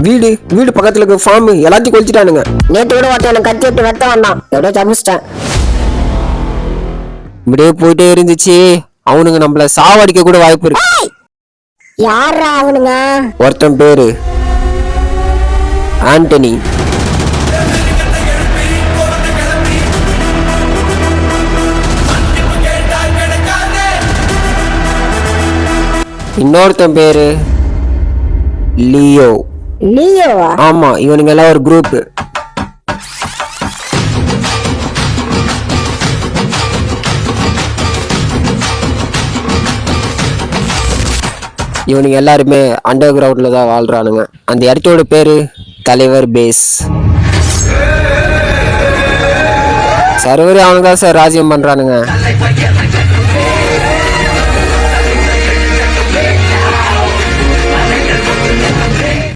வீடு வீடு பக்கத்துல இருக்க ஃபார்ம் எல்லாத்தையும் கொளுத்திட்டானுங்க. நேற்று கூட ஒருத்தன் எனக்கு கத்தி விட்டு வெட்ட வந்தான், எப்படியோ தப்பிச்சிட்டேன். இப்படியே போயிட்டே இருந்துச்சு. அவனுங்க நம்மள சாவடிக்க கூட வாய்ப்பு இருக்கு. யாரா அவனுங்க? ஒருத்தன் பேரு ஆண்டனி. இன்னொருத்தன் பேரு லியோ. லியோவா? ஆமா, இவனுங்க எல்லாம் ஒரு குரூப். இவனுங்க எல்லாருமே அண்டர் கிரவுண்ட்ல தான் வாழ்றானுங்க. அந்த இடத்தோட பேரு தலைவர் பேஸ். சர்வரே அவங்க தான் சார் ராஜ்யம் பண்றானுங்க.